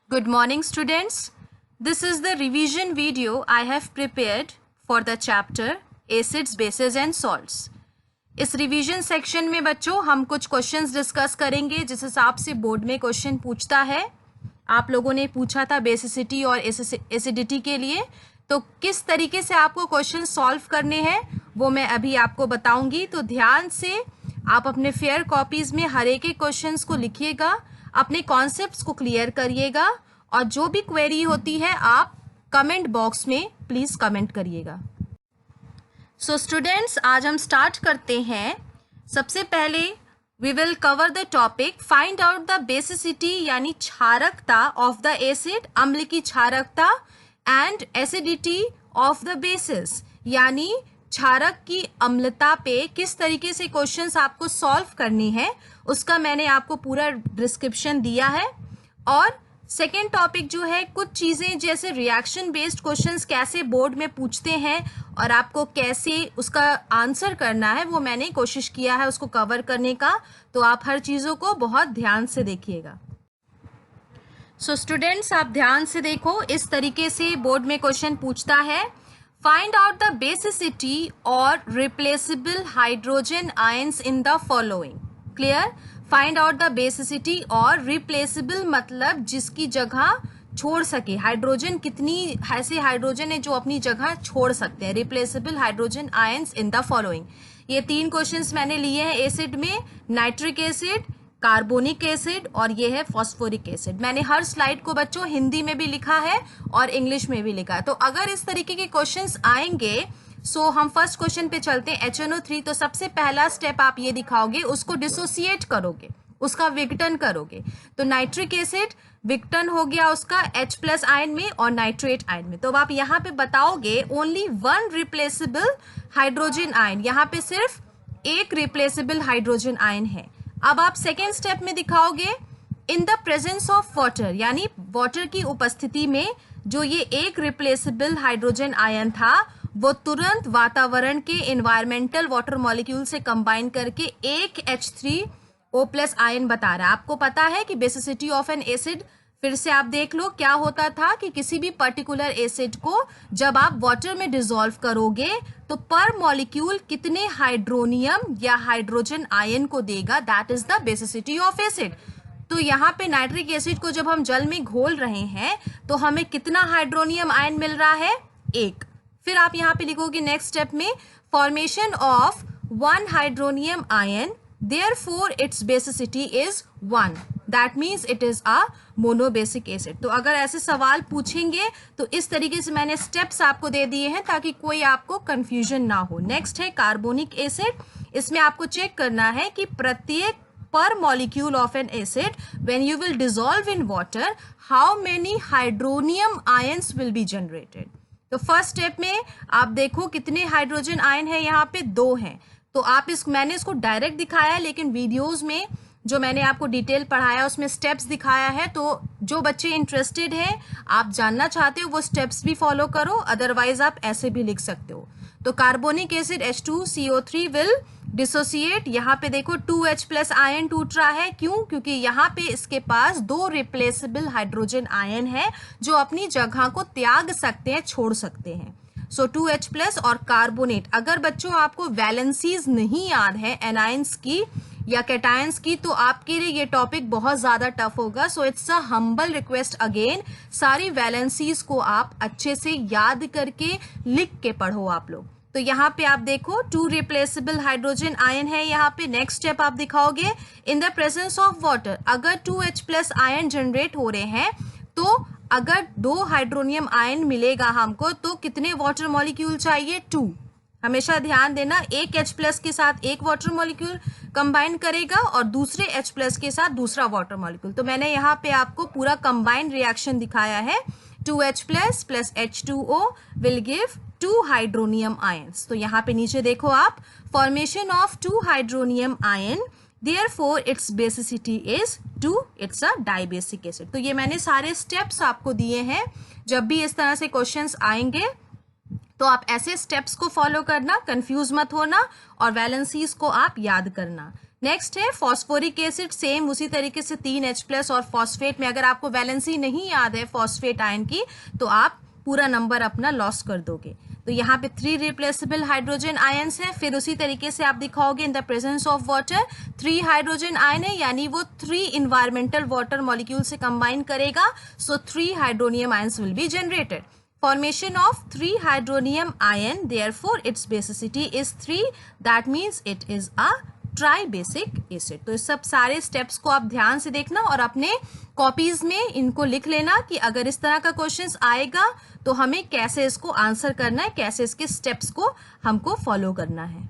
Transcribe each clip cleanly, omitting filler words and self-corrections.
Good morning, students. This is the revision video I have prepared for the chapter Acids, Bases and Salts. इस revision section में बच्चों हम कुछ questions discuss करेंगे जिस हिसाब से बोर्ड में क्वेश्चन पूछता है. आप लोगों ने पूछा था बेसिसिटी और एसिडिटी के लिए, तो किस तरीके से आपको क्वेश्चन सॉल्व करने हैं वो मैं अभी आपको बताऊंगी. तो ध्यान से आप अपने फेयर कॉपीज में हर एक क्वेश्चंस को लिखिएगा, अपने कॉन्सेप्ट्स को क्लियर करिएगा और जो भी क्वेरी होती है आप कमेंट बॉक्स में प्लीज कमेंट करिएगा. सो स्टूडेंट्स, आज हम स्टार्ट करते हैं. सबसे पहले we will cover the topic find out the basicity यानी क्षारकता ऑफ द एसिड, अम्ल की क्षारकता, and acidity of the bases यानी क्षारक की अम्लता पे किस तरीके से क्वेश्चंस आपको सॉल्व करनी है उसका मैंने आपको पूरा डिस्क्रिप्शन दिया है. और सेकेंड टॉपिक जो है, कुछ चीज़ें जैसे रिएक्शन बेस्ड क्वेश्चंस कैसे बोर्ड में पूछते हैं और आपको कैसे उसका आंसर करना है वो मैंने कोशिश किया है उसको कवर करने का. तो आप हर चीज़ों को बहुत ध्यान से देखिएगा. सो स्टूडेंट्स, आप ध्यान से देखो, इस तरीके से बोर्ड में क्वेश्चन पूछता है. फाइंड आउट द बेसिसिटी और replaceable hydrogen ions in the following. Clear? Find out the basicity और रिप्लेसेबल मतलब जिसकी जगह छोड़ सके. हाइड्रोजन कितनी ऐसे हाइड्रोजन है जो अपनी जगह छोड़ सकते हैं. Replaceable hydrogen ions in the following. ये तीन क्वेश्चंस मैंने लिए हैं एसिड में. नाइट्रिक एसिड, कार्बोनिक एसिड और ये है फॉस्फोरिक एसिड. मैंने हर स्लाइड को बच्चों हिंदी में भी लिखा है और इंग्लिश में भी लिखा है. तो अगर इस तरीके के क्वेश्चंस आएंगे सो हम फर्स्ट क्वेश्चन पे चलते हैं. HNO3. तो सबसे पहला स्टेप आप ये दिखाओगे, उसको डिसोसिएट करोगे, उसका विघटन करोगे. तो नाइट्रिक एसिड विघटन हो गया उसका H+ आयन में और नाइट्रेट आयन में. तो अब आप यहाँ पे बताओगे only one replaceable hydrogen ion, यहाँ पे सिर्फ एक रिप्लेसेबल हाइड्रोजन आयन है. अब आप सेकेंड स्टेप में दिखाओगे in the presence of water यानी वाटर की उपस्थिति में जो ये एक रिप्लेसेबल हाइड्रोजन आयन था वो तुरंत वातावरण के एनवायरमेंटल वाटर मॉलिक्यूल से कंबाइन करके एक H3O+ आयन बता रहा है. आपको पता है कि बेसिसिटी ऑफ एन एसिड, फिर से आप देख लो क्या होता था कि किसी भी पर्टिकुलर एसिड को जब आप वाटर में डिसॉल्व करोगे तो पर मॉलिक्यूल कितने हाइड्रोनियम या हाइड्रोजन आयन को देगा, that is the basicity of acid. तो यहाँ पे नाइट्रिक एसिड को जब हम जल में घोल रहे हैं तो हमें कितना हाइड्रोनियम आयन मिल रहा है, एक. फिर आप यहाँ पे लिखोगे नेक्स्ट स्टेप में formation of one hydronium ion, therefore it's basicity is 1. That means it is a monobasic acid. तो अगर ऐसे सवाल पूछेंगे तो इस तरीके से मैंने स्टेप्स आपको दे दिए हैं ताकि कोई आपको कंफ्यूजन ना हो. नेक्स्ट है कार्बोनिक एसिड. इसमें आपको चेक करना है कि प्रत्येक per molecule of an acid when you will dissolve in water how many hydronium ions will be generated. तो फर्स्ट स्टेप में आप देखो कितने हाइड्रोजन आयन है, यहाँ पे 2 हैं. तो आप मैंने इसको डायरेक्ट दिखाया है लेकिन वीडियोस में जो मैंने आपको डिटेल पढ़ाया उसमें स्टेप्स दिखाया है. तो जो बच्चे इंटरेस्टेड हैं, आप जानना चाहते हो वो स्टेप्स भी फॉलो करो, अदरवाइज आप ऐसे भी लिख सकते हो. तो carbonic acid H2CO3 will dissociate. यहाँ पे देखो 2H+ आयन टूट रहा है. क्यों? क्योंकि यहाँ पे इसके पास 2 रिप्लेसेबल हाइड्रोजन आयन है जो अपनी जगह को त्याग सकते हैं, छोड़ सकते हैं. सो 2H+ और कार्बोनेट. अगर बच्चों आपको वैलेंसीज नहीं याद है एनायंस की या कैटायंस की तो आपके लिए ये टॉपिक बहुत ज़्यादा टफ होगा. So it's a humble request again, सारी वैलेंसीज को आप अच्छे से याद करके लिख के पढ़ो आप लोग. तो यहाँ पे आप देखो 2 रिप्लेसेबल हाइड्रोजन आयन है यहाँ पे. नेक्स्ट स्टेप आप दिखाओगे in the presence of water. अगर 2H+ आयन जनरेट हो रहे हैं तो अगर 2 हाइड्रोनियम आयन मिलेगा हमको तो कितने वाटर मॉलिक्यूल चाहिए, 2. हमेशा ध्यान देना, एक H+ के साथ एक वाटर मॉलिक्यूल कंबाइन करेगा और दूसरे H+ के साथ दूसरा वाटर मॉलिक्यूल. तो मैंने यहाँ पे आपको पूरा कंबाइंड रिएक्शन दिखाया है. 2H+ plus H2O will give 2 hydronium ions. तो यहाँ पे नीचे देखो आप, formation of 2 hydronium ion, therefore it's basicity is 2. It's a dibasic acid. तो ये मैंने सारे स्टेप्स आपको दिए हैं. जब भी इस तरह से क्वेश्चंस आएंगे तो आप ऐसे स्टेप्स को फॉलो करना, कंफ्यूज मत होना और वैलेंसीज को आप याद करना. नेक्स्ट है फॉस्फोरिक एसिड, सेम उसी तरीके से 3H+ और फॉस्फेट में अगर आपको वैलेंसी नहीं याद है फॉस्फेट आयन की तो आप पूरा नंबर अपना लॉस कर दोगे। तो यहाँ पे 3 रिप्लेसेबल हाइड्रोजन आयंस हैं। फिर उसी तरीके से आप दिखाओगे in the presence of water 3 hydrogen ion है, यानी वो 3 इन्वायरमेंटल वाटर मॉलिक्यूल से कंबाइन करेगा, so 3 hydronium ions will be generated. Formation of 3 hydronium ion, therefore its basicity is 3, that means it is a tribasic acid. तो इस सब सारे steps को आप ध्यान से देखना और अपने कॉपीज में इनको लिख लेना कि अगर इस तरह का क्वेश्चंस आएगा तो हमें कैसे इसको आंसर करना है, कैसे इसके स्टेप्स को हमको फॉलो करना है।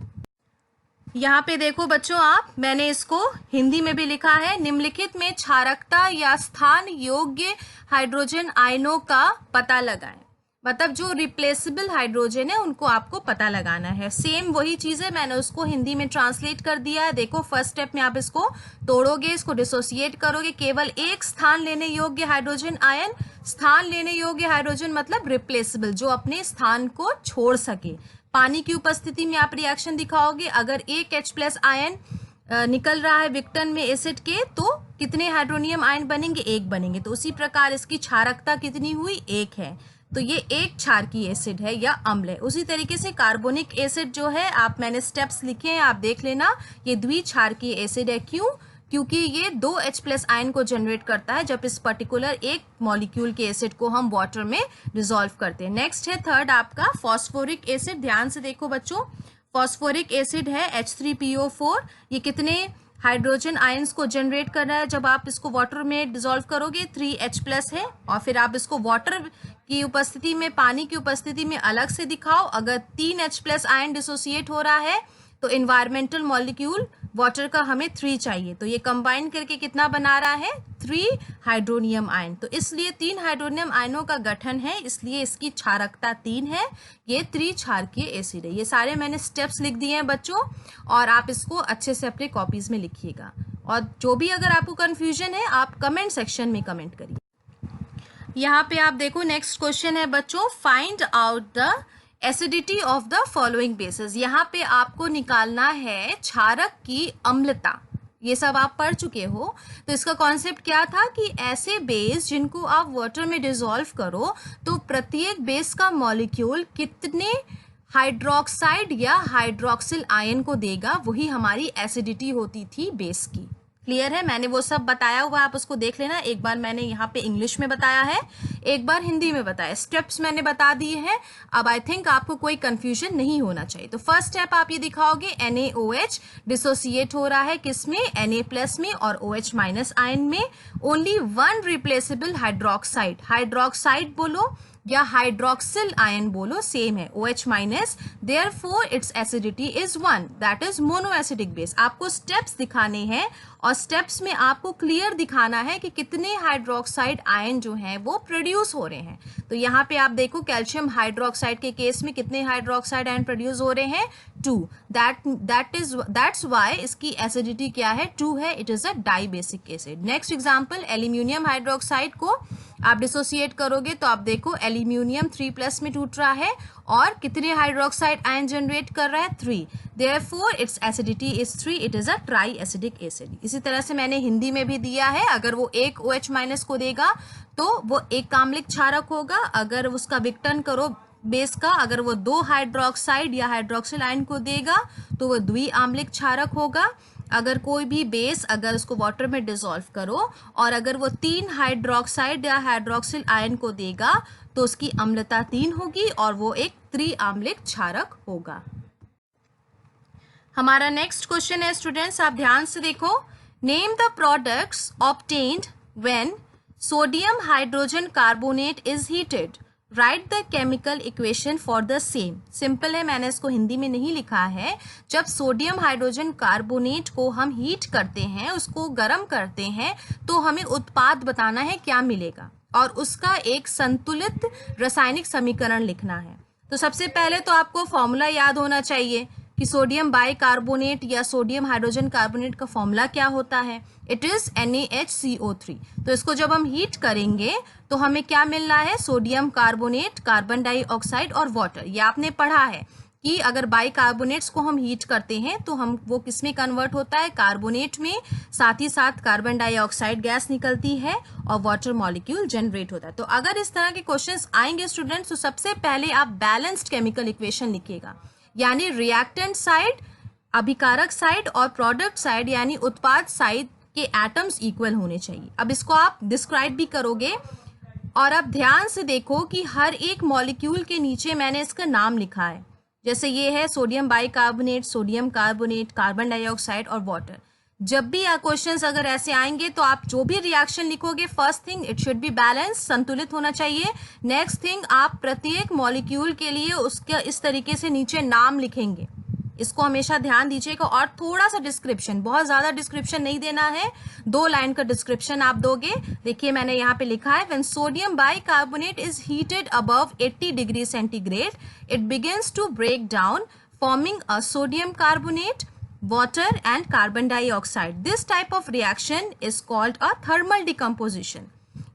यहाँ पे देखो बच्चों आप, मैंने इसको हिंदी में भी लिखा है, निम्नलिखित में क्षारकता या स्थान योग्य हाइड्रोजन आयनों का पता लगाएं। मतलब जो रिप्लेसेबल हाइड्रोजन है उनको आपको पता लगाना है। सेम वही चीज है, मैंने उसको हिंदी में ट्रांसलेट कर दिया है। देखो फर्स्ट स्टेप में आप इसको तोड़ोगे, इसको डिसोसिएट करोगे, केवल एक स्थान लेने योग्य हाइड्रोजन आयन। स्थान लेने योग्य हाइड्रोजन मतलब रिप्लेसेबल, जो अपने स्थान को छोड़ सके। पानी की उपस्थिति में आप रिएक्शन दिखाओगे, अगर एक H+ आयन निकल रहा है विक्टन में एसिड के तो कितने हाइड्रोनियम आयन बनेंगे, 1 बनेंगे। तो उसी प्रकार इसकी क्षारकता कितनी हुई, 1 है, तो ये एक क्षारकीय एसिड है या अम्ल है। उसी तरीके से कार्बोनिक एसिड जो है, आप मैंने स्टेप्स लिखे हैं, आप देख लेना, ये द्विक्षारकीय एसिड है। क्यों? क्योंकि ये 2H+ आयन को जनरेट करता है जब इस पर्टिकुलर एक मॉलिक्यूल के एसिड को हम वाटर में डिसॉल्व करते हैं। नेक्स्ट है थर्ड आपका फॉस्फोरिक एसिड। ध्यान से देखो बच्चों, फॉस्फोरिक एसिड है H3PO4, ये कितने हाइड्रोजन आयंस को जनरेट कर रहा है जब आप इसको वाटर में डिसॉल्व करोगे, 3H+ है। और फिर आप इसको वाटर की उपस्थिति में, पानी की उपस्थिति में अलग से दिखाओ, अगर 3H+ आयन डिसोसिएट हो रहा है तो इन्वायरमेंटल मॉलिक्यूल वाटर का हमें 3 चाहिए, तो ये कंबाइन करके कितना बना रहा है, 3 हाइड्रोनियम आयन। तो इसलिए 3 हाइड्रोनियम आयनों का गठन है, इसलिए इसकी क्षारकता 3 है, ये त्रिक्षारकीय एसिड है। ये सारे मैंने स्टेप्स लिख दिए हैं बच्चों, और आप इसको अच्छे से अपने कॉपीज में लिखिएगा। और जो भी अगर आपको कंफ्यूजन है आप कमेंट सेक्शन में कमेंट करिए। यहाँ पे आप देखो नेक्स्ट क्वेश्चन है बच्चों, find out the acidity of the following bases. यहाँ पे आपको निकालना है क्षारक की अम्लता। ये सब आप पढ़ चुके हो, तो इसका कॉन्सेप्ट क्या था कि ऐसे बेस जिनको आप वाटर में डिसॉल्व करो तो प्रत्येक बेस का मॉलिक्यूल कितने हाइड्रोक्साइड या हाइड्रोक्सिल आयन को देगा, वही हमारी एसिडिटी होती थी बेस की। क्लियर है? मैंने वो सब बताया हुआ, आप उसको देख लेना। एक बार मैंने यहाँ पे इंग्लिश में बताया है, एक बार हिंदी में बताया, स्टेप्स मैंने बता दिए हैं। अब आई थिंक आपको कोई कंफ्यूजन नहीं होना चाहिए। तो फर्स्ट स्टेप आप ये दिखाओगे, NaOH डिसोसिएट हो रहा है किसमें, Na+ में और OH- आयन में। ओनली 1 रिप्लेसेबल हाइड्रोक्साइड, हाइड्रोक्साइड बोलो या हाइड्रोक्सिल आयन बोलो, सेम है, OH-, therefore its acidity is 1, that is monoacidic base. आपको स्टेप्स दिखाने हैं और स्टेप्स में आपको क्लियर दिखाना है कि कितने हाइड्रोक्साइड आयन जो हैं वो प्रोड्यूस हो रहे हैं। तो यहाँ पे आप देखो कैल्शियम हाइड्रोक्साइड के केस में कितने हाइड्रोक्साइड आयन प्रोड्यूस हो रहे हैं, 2। दैट्स वाई इसकी एसिडिटी क्या है, 2 है, it is a dibasic acid. Next example, aluminium hydroxide को आप डिसोसिएट करोगे तो आप देखो एल्यूमिनियम 3+ में टूट रहा है और कितने हाइड्रोक्साइड आयन जनरेट कर रहा है, 3। Therefore its acidity is 3, it is a try acidic acid. इसी तरह से मैंने हिंदी में भी दिया है, अगर वो एक OH- को देगा तो वो एक आम्लिक क्षारक होगा। अगर उसका विघटन करो बेस का, अगर वो 2 हाइड्रोक्साइड या हाइड्रोक्सिल आयन को देगा तो वो द्विआम्लिक क्षारक होगा। अगर कोई भी बेस अगर उसको वाटर में डिसॉल्व करो और अगर वो 3 हाइड्रोक्साइड या हाइड्रोक्सिल आयन को देगा तो उसकी अम्लता 3 होगी और वो एक त्रिआम्लिक क्षारक होगा। हमारा नेक्स्ट क्वेश्चन है स्टूडेंट्स, आप ध्यान से देखो, name the products obtained when sodium hydrogen carbonate is heated, right the chemical equation for the same. Simple है, मैंने इसको हिंदी में नहीं लिखा है। जब सोडियम हाइड्रोजन कार्बोनेट को हम हीट करते हैं, उसको गर्म करते हैं, तो हमें उत्पाद बताना है क्या मिलेगा और उसका एक संतुलित रासायनिक समीकरण लिखना है। तो सबसे पहले तो आपको फॉर्मूला याद होना चाहिए कि सोडियम बाइकार्बोनेट या सोडियम हाइड्रोजन कार्बोनेट का फॉर्मूला क्या होता है, इट इज NaHCO3। तो इसको जब हम हीट करेंगे तो हमें क्या मिलना है, सोडियम कार्बोनेट, कार्बन डाइऑक्साइड और वाटर। ये आपने पढ़ा है कि अगर बाइकार्बोनेट्स को हम हीट करते हैं तो हम वो किस में कन्वर्ट होता है, कार्बोनेट में, साथ ही साथ कार्बन डाइऑक्साइड गैस निकलती है और वाटर मॉलिक्यूल जनरेट होता है। तो अगर इस तरह के क्वेश्चंस आएंगे स्टूडेंट्स, तो सबसे पहले आप बैलेंस्ड केमिकल इक्वेशन लिखिएगा, यानी रिएक्टेंट साइड, अभिकारक साइड और प्रोडक्ट साइड यानी उत्पाद साइड के एटम्स इक्वल होने चाहिए। अब इसको आप डिस्क्राइब भी करोगे और अब ध्यान से देखो कि हर एक मॉलिक्यूल के नीचे मैंने इसका नाम लिखा है। जैसे ये है sodium bicarbonate, sodium carbonate, carbon dioxide और वाटर। जब भी क्वेश्चंस अगर ऐसे आएंगे तो आप जो भी रिएक्शन लिखोगे, first thing it should be balance, संतुलित होना चाहिए। नेक्स्ट थिंग, आप प्रत्येक मॉलिक्यूल के लिए उसका इस तरीके से नीचे नाम लिखेंगे, इसको हमेशा ध्यान दीजिएगा। और थोड़ा सा डिस्क्रिप्शन, बहुत ज्यादा डिस्क्रिप्शन नहीं देना है, 2 लाइन का डिस्क्रिप्शन आप दोगे। देखिए मैंने यहाँ पे लिखा है, when sodium bicarbonate is heated above 80 degree centigrade it begins to break down forming a sodium carbonate, water and carbon dioxide. This type of reaction is called a thermal decomposition,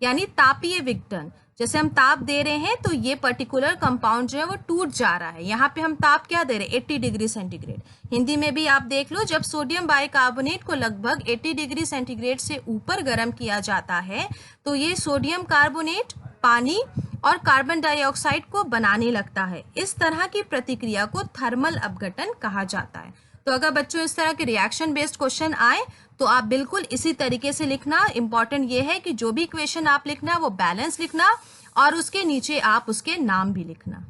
यानी तापीय विघटन। जैसे हम ताप दे रहे हैं तो ये पर्टिकुलर कंपाउंड जो है वो टूट जा रहा है। यहाँ पे हम ताप क्या दे रहे हैं, 80 डिग्री सेंटीग्रेड। हिंदी में भी आप देख लो, जब सोडियम बाइकार्बोनेट को लगभग 80 डिग्री सेंटीग्रेड से ऊपर गर्म किया जाता है तो ये सोडियम कार्बोनेट पानी और कार्बन डाइऑक्साइड को बनाने लगता है। इस तरह की प्रतिक्रिया को थर्मल अपघटन कहा जाता है। तो अगर बच्चों इस तरह के रिएक्शन बेस्ड क्वेश्चन आए तो आप बिल्कुल इसी तरीके से लिखना। इंपॉर्टेंट ये है कि जो भी इक्वेशन आप लिखना वो बैलेंस लिखना और उसके नीचे आप उसके नाम भी लिखना।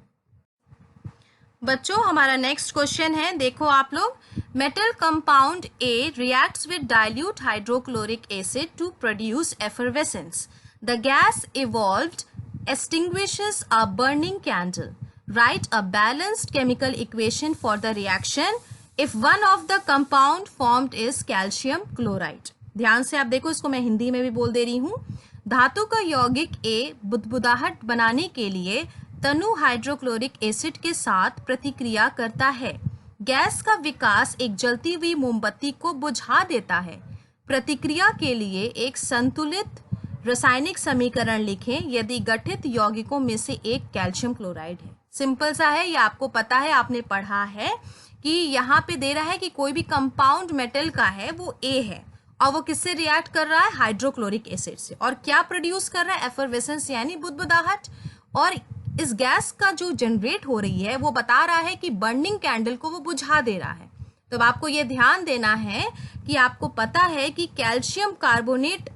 बच्चों हमारा नेक्स्ट क्वेश्चन है, देखो आप लोग, metal compound A reacts with dilute hydrochloric acid to produce effervescence. The gas evolved extinguishes a burning candle. Write a balanced chemical equation for the reaction if one of the compound formed is calcium chloride. ध्यान से आप देखो, इसको मैं हिंदी में भी बोल दे रही हूँ। धातु का यौगिक ए बुदबुदाहट बनाने के लिए तनु हाइड्रोक्लोरिक एसिड के साथ प्रतिक्रिया करता है। गैस का विकास एक जलती हुई मोमबत्ती को बुझा देता है। प्रतिक्रिया के लिए एक संतुलित रासायनिक समीकरण लिखें यदि गठित यौगिकों में से एक कैल्शियम क्लोराइड है। सिंपल सा है, ये आपको पता है, आपने पढ़ा है कि यहाँ पे दे रहा है कि कोई भी कंपाउंड मेटल का है वो ए है और वो किससे रिएक्ट कर रहा है, हाइड्रोक्लोरिक एसिड से, और क्या प्रोड्यूस कर रहा है, एफरवेसेंस यानी बुदबुदाहट। और इस गैस का जो जनरेट हो रही है वो बता रहा है कि बर्निंग कैंडल को वो बुझा दे रहा है। तो आपको ये ध्यान देना है कि आपको पता है कि कैल्शियम कार्बोनेट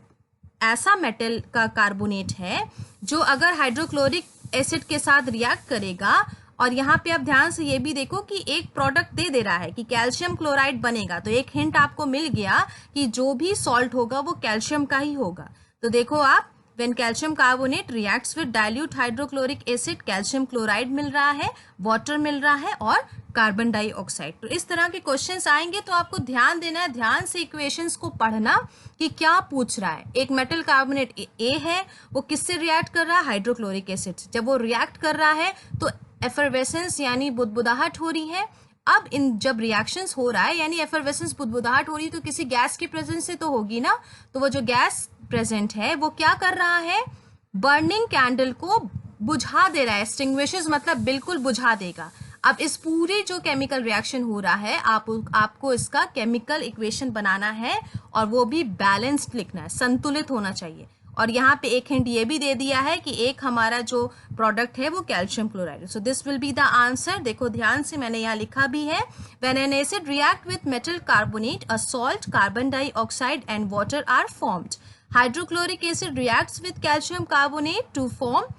ऐसा मेटल का कार्बोनेट है जो अगर हाइड्रोक्लोरिक एसिड के साथ रिएक्ट करेगा, और यहाँ पे आप ध्यान से ये भी देखो कि एक प्रोडक्ट दे रहा है कि कैल्शियम क्लोराइड बनेगा, तो एक हिंट आपको मिल गया कि जो भी सॉल्ट होगा वो कैल्शियम का ही होगा। तो देखो आप, when calcium carbonate reacts with dilute hydrochloric acid, calcium chloride मिल रहा है, वाटर मिल रहा है और कार्बन डाइऑक्साइड। तो इस तरह के क्वेश्चंस आएंगे तो आपको ध्यान देना है, ध्यान से इक्वेशंस को पढ़ना कि क्या पूछ रहा है। एक मेटल कार्बोनेट ए है, वो किससे रिएक्ट कर रहा है, हाइड्रोक्लोरिक एसिड से। जब वो रिएक्ट कर रहा है तो एफरवेसेंस यानी बुदबुदाहट हो रही है। अब इन जब रिएक्शंस हो रहा है यानी एफरवेसेंस बुदबुदाहट हो रही है तो किसी गैस की प्रेजेंस से तो होगी ना। तो वो जो गैस प्रेजेंट है वो क्या कर रहा है, बर्निंग कैंडल को बुझा दे रहा है। एक्सटिंग्विशेस मतलब बिल्कुल बुझा देगा। अब इस पूरी जो केमिकल रिएक्शन हो रहा है आपको इसका केमिकल इक्वेशन बनाना है और वो भी बैलेंस्ड लिखना है, संतुलित होना चाहिए। और यहाँ पे एक हिंट ये भी दे दिया है कि एक हमारा जो प्रोडक्ट है वो calcium chloride. So this will be the answer. देखो ध्यान से, मैंने यहाँ लिखा भी है, when an acid react with metal carbonate, a salt, carbon dioxide and water are formed. Hydrochloric acid reacts with calcium carbonate to form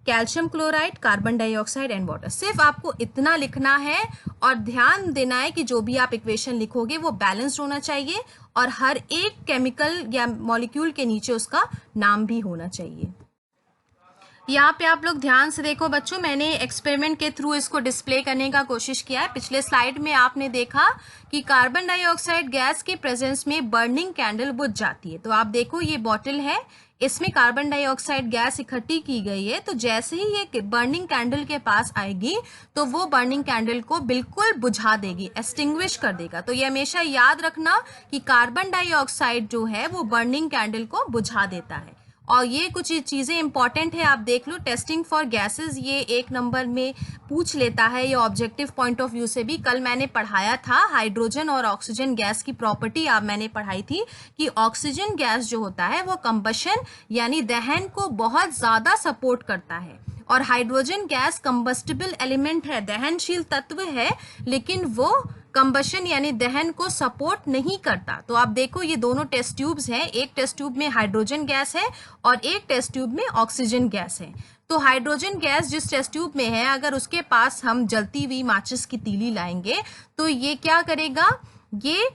calcium chloride, carbon dioxide and water. सिर्फ आपको इतना लिखना है और ध्यान देना है कि जो भी आप इक्वेशन लिखोगे वो बैलेंस्ड होना चाहिए और हर एक केमिकल या मॉलिक्यूल के नीचे उसका नाम भी होना चाहिए। यहाँ पे आप लोग ध्यान से देखो बच्चों, मैंने एक्सपेरिमेंट के थ्रू इसको डिस्प्ले करने का कोशिश किया है। पिछले स्लाइड में आपने देखा कि कार्बन डाइऑक्साइड गैस के प्रेजेंस में बर्निंग कैंडल बुझ जाती है। तो आप देखो ये बॉटल है, इसमें कार्बन डाइऑक्साइड गैस इकट्ठी की गई है। तो जैसे ही ये बर्निंग कैंडल के पास आएगी तो वो बर्निंग कैंडल को बिल्कुल बुझा देगी, एक्सटिंग्विश कर देगा। तो ये हमेशा याद रखना कि कार्बन डाइऑक्साइड जो है वो बर्निंग कैंडल को बुझा देता है। और ये कुछ चीज़ें इंपॉर्टेंट है, आप देख लो। टेस्टिंग फॉर गैसेस ये 1 नंबर में पूछ लेता है, ये ऑब्जेक्टिव पॉइंट ऑफ व्यू से भी। कल मैंने पढ़ाया था हाइड्रोजन और ऑक्सीजन गैस की प्रॉपर्टी, आप मैंने पढ़ाई थी कि ऑक्सीजन गैस जो होता है वो कंबशन यानी दहन को बहुत ज़्यादा सपोर्ट करता है, और हाइड्रोजन गैस कंबस्टिबल एलिमेंट है, दहनशील तत्व है, लेकिन वो कंबशन यानी दहन को सपोर्ट नहीं करता। तो आप देखो ये दोनों टेस्ट ट्यूब्स हैं, एक टेस्ट ट्यूब में हाइड्रोजन गैस है और एक टेस्ट ट्यूब में ऑक्सीजन गैस है। तो हाइड्रोजन गैस जिस टेस्ट ट्यूब में है, अगर उसके पास हम जलती हुई माचिस की तीली लाएंगे तो ये क्या करेगा, ये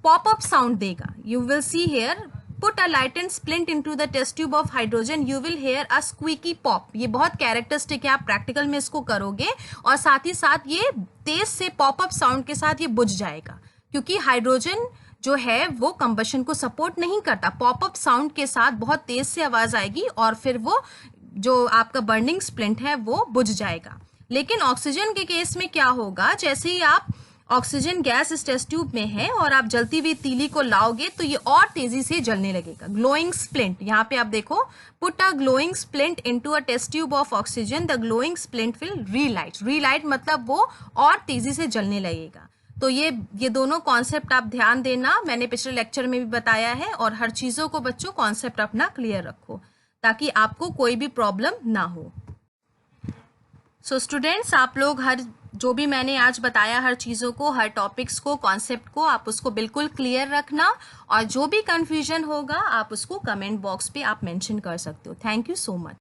पॉपअप साउंड देगा। You will see here, put a lighted splint into the test tube of hydrogen, you will hear a squeaky pop। ये बहुत कैरेक्टरिस्टिक है, आप प्रैक्टिकल में इसको करोगे और साथ ही साथ ये तेज से पॉपअप साउंड के साथ ये बुझ जाएगा, क्योंकि हाइड्रोजन जो है वो कंबशन को सपोर्ट नहीं करता। पॉपअप साउंड के साथ बहुत तेज से आवाज आएगी और फिर वो जो आपका बर्निंग स्प्लिंट है वो बुझ जाएगा। लेकिन ऑक्सीजन के केस में क्या होगा, जैसे ही आप ऑक्सीजन गैस इस टेस्ट ट्यूब में है और आप जलती हुई तीली को लाओगे तो ये और तेजी से जलने लगेगा। ग्लोइंग स्प्लिंट, यहाँ पे आप देखो, put a glowing splint into a test tube of oxygen, the glowing splint will relight. Relight मतलब वो और तेजी से जलने लगेगा। तो ये दोनों कॉन्सेप्ट आप ध्यान देना, मैंने पिछले लेक्चर में भी बताया है, और हर चीज़ों को बच्चों कॉन्सेप्ट अपना क्लियर रखो ताकि आपको कोई भी प्रॉब्लम ना हो। सो स्टूडेंट्स, आप लोग हर जो भी मैंने आज बताया, हर चीज़ों को, हर टॉपिक्स को, कॉन्सेप्ट को, आप उसको बिल्कुल क्लियर रखना, और जो भी कंफ्यूजन होगा आप उसको कमेंट बॉक्स पे आप मेंशन कर सकते हो। Thank you so much.